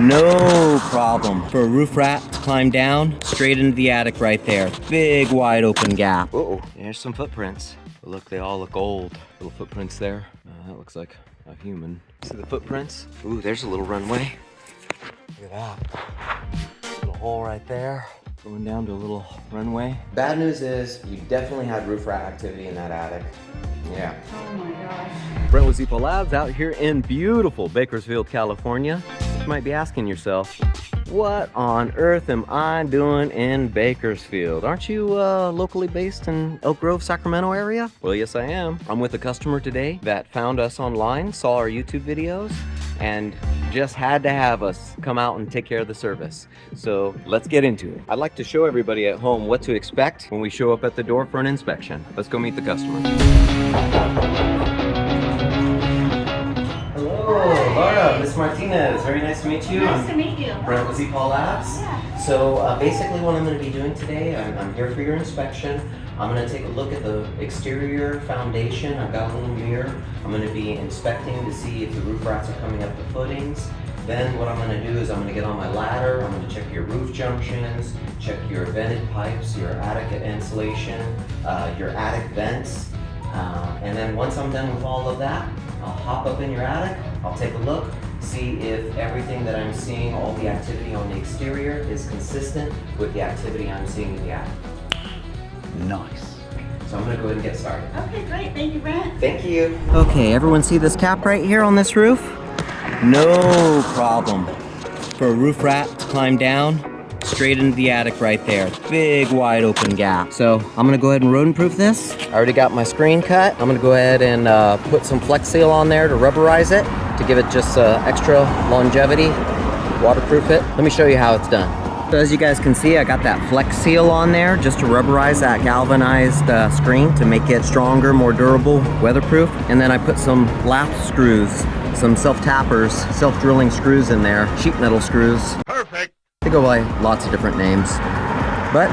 No problem for a roof rat to climb down straight into the attic right there. Big wide open gap. Uh-oh, there's some footprints. But look, they all look old. Little footprints there. That looks like a human. See the footprints? Ooh, there's a little runway. Look at that. Little hole right there. Going down to a little runway. Bad news is you definitely had roof rat activity in that attic. Yeah. Oh my gosh. Brent with Zippo Labs out here in beautiful Bakersfield, California. You might be asking yourself, what on earth am I doing in Bakersfield? Aren't you locally based in Elk Grove, Sacramento area? Well, yes, I am. I'm with a customer today that found us online, saw our YouTube videos, and just had to have us come out and take care of the service. So let's get into it. I'd like to show everybody at home what to expect when we show up at the door for an inspection. Let's go meet the customer. Hello, Laura, Miss Martinez. Very nice to meet you. Nice to meet you. Brent with Zippo Labs. Yeah. So basically what I'm going to be doing today, I'm here for your inspection. I'm going to take a look at the exterior foundation. I've got a little mirror. I'm going to be inspecting to see if the roof rats are coming up the footings. Then what I'm going to do is I'm going to get on my ladder. I'm going to check your roof junctions, check your vented pipes, your attic insulation, your attic vents. And then once I'm done with all of that, I'll hop up in your attic. I'll take a look, see if everything that I'm seeing, all the activity on the exterior is consistent with the activity I'm seeing in the attic. Nice. So I'm gonna go ahead and get started. Okay, great. Thank you, Brent. Thank you. Okay, everyone see this cap right here on this roof? No problem for a roof rat to climb down straight into the attic right there. Big wide open gap. So I'm gonna go ahead and rodent proof this. I already got my screen cut. I'm gonna go ahead and put some Flex Seal on there to rubberize it, to give it just extra longevity, waterproof it. Let me show you how it's done. So as you guys can see, I got that Flex Seal on there just to rubberize that galvanized screen to make it stronger, more durable, weatherproof. And then I put some lath screws, some self-tappers, self-drilling screws in there, sheet metal screws. Perfect. They go by lots of different names, but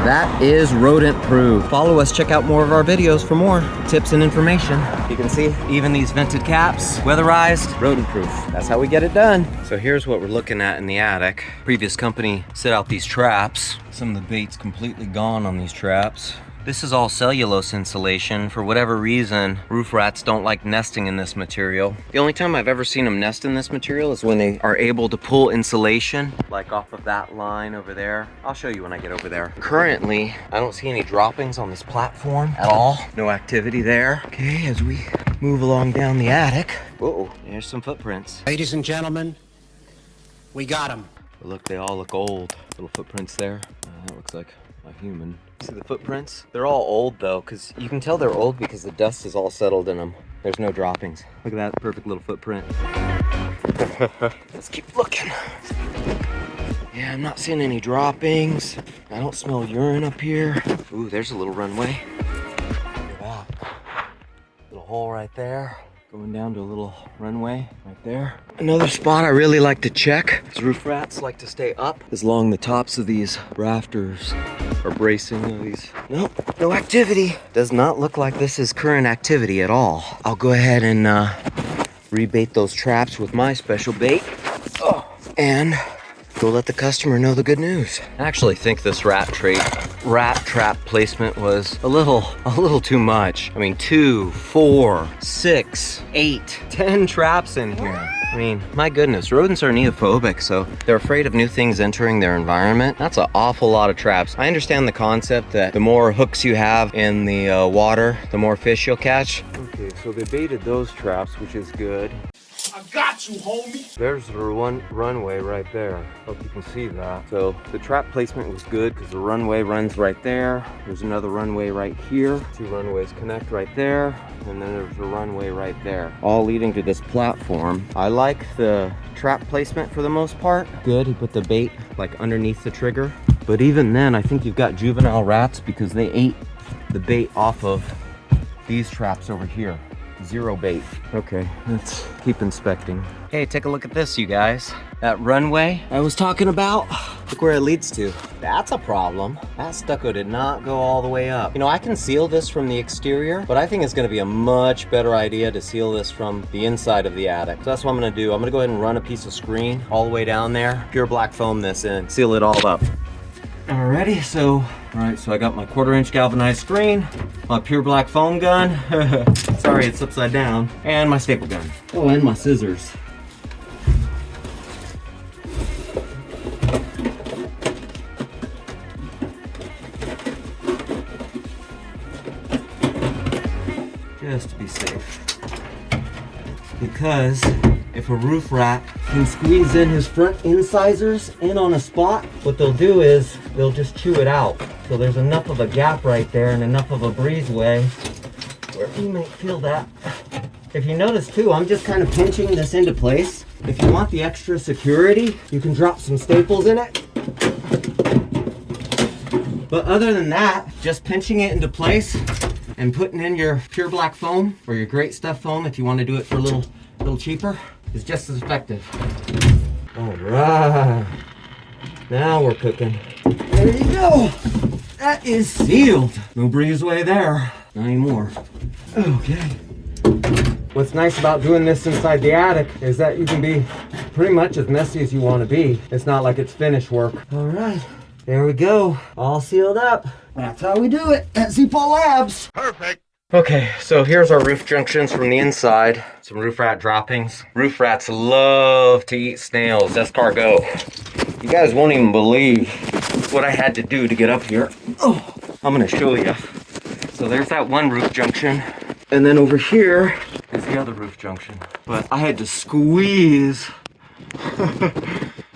that is rodent proof. Follow us, check out more of our videos for more tips and information. You can see even these vented caps, weatherized, rodent proof. That's how we get it done. So here's what we're looking at in the attic. Previous company set out these traps. Some of the bait's completely gone on these traps. This is all cellulose insulation. For whatever reason, roof rats don't like nesting in this material. The only time I've ever seen them nest in this material is when they are able to pull insulation, like off of that line over there. I'll show you when I get over there. Currently, I don't see any droppings on this platform at all. No activity there. Okay, as we move along down the attic. Whoa, there's some footprints. Ladies and gentlemen, we got him. But look, they all look old. Little footprints there. That looks like a human. See the footprints? They're all old though, because you can tell they're old because the dust is all settled in them. There's no droppings. Look at that perfect little footprint. Let's keep looking. Yeah, I'm not seeing any droppings. I don't smell urine up here. Ooh, there's a little runway. Look at that. Little hole right there. Going down to a little runway right there. Another spot I really like to check is roof rats like to stay up is along the tops of these rafters or bracing of these. Nope, no activity. Does not look like this is current activity at all. I'll go ahead and rebait those traps with my special bait. Oh, and go let the customer know the good news. I actually think this rat trap placement was a little too much. I mean, 2, 4, 6, 8, 10 traps in here. I mean, my goodness, rodents are neophobic, so they're afraid of new things entering their environment. That's an awful lot of traps. I understand the concept that the more hooks you have in the water, the more fish you'll catch. Okay, so they baited those traps, which is good. I got you, homie. There's the runway right there. Hope you can see that. So the trap placement was good because the runway runs right there. There's another runway right here. 2 runways connect right there. And then there's a runway right there. All leading to this platform. I like the trap placement for the most part. Good, he put the bait like underneath the trigger. But even then, I think you've got juvenile rats because they ate the bait off of these traps over here. Zero bait. Okay, let's keep inspecting. Hey, take a look at this, you guys. That runway I was talking about, look where it leads to. That's a problem. That stucco did not go all the way up. You know, I can seal this from the exterior, but I think it's gonna be a much better idea to seal this from the inside of the attic. So that's what I'm gonna do. I'm gonna go ahead and run a piece of screen all the way down there, pure black foam this in, seal it all up. Alrighty, so I got my 1/4" galvanized screen, my pure black foam gun, sorry it's upside down, and my staple gun. Oh, and my scissors. Just to be safe. Because if a roof rat can squeeze in his front incisors in on a spot, what they'll do is they'll just chew it out. So there's enough of a gap right there and enough of a breezeway where you might feel that. If you notice too, I'm just kind of pinching this into place. If you want the extra security, you can drop some staples in it. But other than that, just pinching it into place and putting in your pure black foam or your great stuff foam if you want to do it for a little cheaper is just as effective. All right, now we're cooking. There you go. That is sealed. No breezeway there. Not anymore. Okay. What's nice about doing this inside the attic is that you can be pretty much as messy as you want to be. It's not like it's finished work. All right, there we go. All sealed up. That's how we do it at Zippo Labs. Perfect. Okay, so here's our roof junctions from the inside. Some roof rat droppings. Roof rats love to eat snails, escargot. You guys won't even believe what I had to do to get up here. Oh, I'm gonna show you. So there's that one roof junction. And then over here is the other roof junction. But I had to squeeze.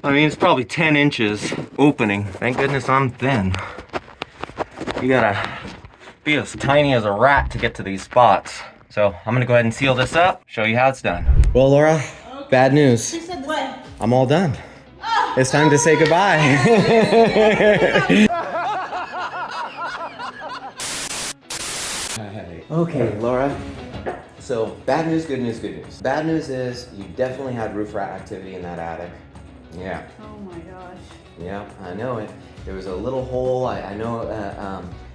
I mean, it's probably 10 inches opening. Thank goodness I'm thin. You gotta be as tiny as a rat to get to these spots. So I'm gonna go ahead and seal this up, show you how it's done. Well, Laura, bad news. She said what? I'm all done. It's time to say goodbye. Okay, Laura. So bad news, good news, good news. Bad news is you definitely had roof rat activity in that attic. Yeah. Oh my gosh. Yeah, I know it. There was a little hole. I know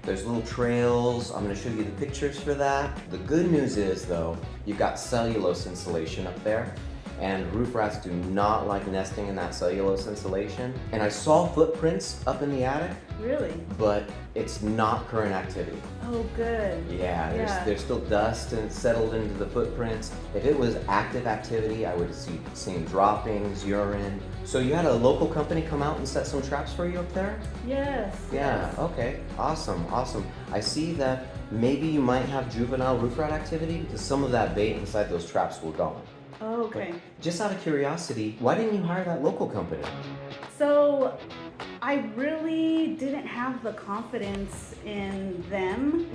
there's little trails. I'm gonna show you the pictures for that. The good news is though, you've got cellulose insulation up there, and roof rats do not like nesting in that cellulose insulation. And I saw footprints up in the attic, Really? but it's not current activity. Oh, good. Yeah, Yeah. there's still dust and settled into the footprints. If it was active activity, I would have seen droppings, urine. So you had a local company come out and set some traps for you up there? Yes. Yeah, yes. okay, awesome. I see that maybe you might have juvenile roof rat activity because some of that bait inside those traps were gone. Oh, okay. Just out of curiosity, why didn't you hire that local company? So I really didn't have the confidence in them,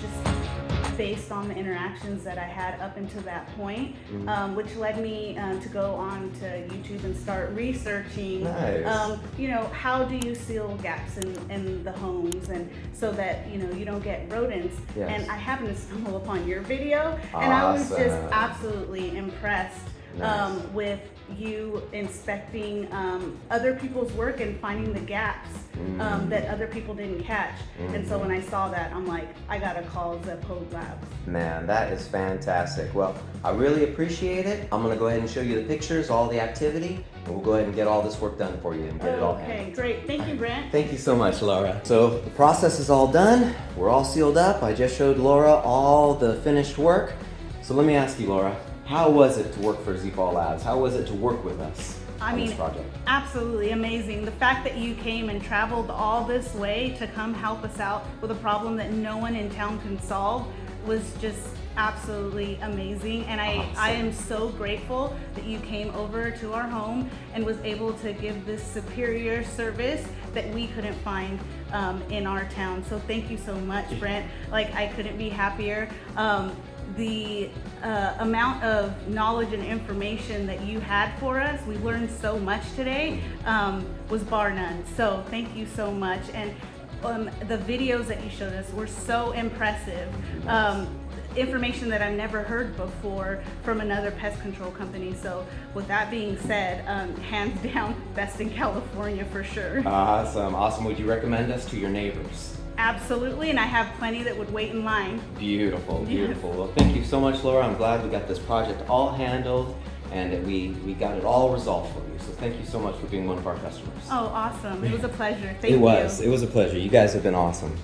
just based on the interactions that I had up until that point, which led me to go on to YouTube and start researching, Nice. how do you seal gaps in the homes, and so that, you don't get rodents. Yes. And I happened to stumble upon your video, and I was just Awesome. absolutely impressed. Nice. With you inspecting other people's work and finding the gaps that other people didn't catch. And so when I saw that, I'm like, I gotta call Zippo Labs. Man, that is fantastic. Well, I really appreciate it. I'm gonna go ahead and show you the pictures, all the activity, and we'll go ahead and get all this work done for you and get it all Okay, handled. great. Thank you, Brent. Thank you so much, Laura. So the process is all done. We're all sealed up. I just showed Laura all the finished work. So let me ask you, Laura, how was it to work for Zippo Labs? How was it to work with us on this project? Absolutely amazing. The fact that you came and traveled all this way to come help us out with a problem that no one in town can solve was just absolutely amazing. And I am so grateful that you came over to our home and was able to give this superior service that we couldn't find in our town. So thank you so much, Brent. Like, I couldn't be happier. The amount of knowledge and information that you had for us, we learned so much today, was bar none. So thank you so much. And The videos that you showed us were so impressive. Information that I've never heard before from another pest control company. So with that being said, hands down, best in California for sure. Awesome, awesome. Would you recommend us to your neighbors? Absolutely, and I have plenty that would wait in line. Beautiful, beautiful. Well, thank you so much, Laura. I'm glad we got this project all handled and that we got it all resolved for you. So thank you so much for being one of our customers. Oh, awesome. It was a pleasure. Thank you. It was a pleasure. You guys have been awesome.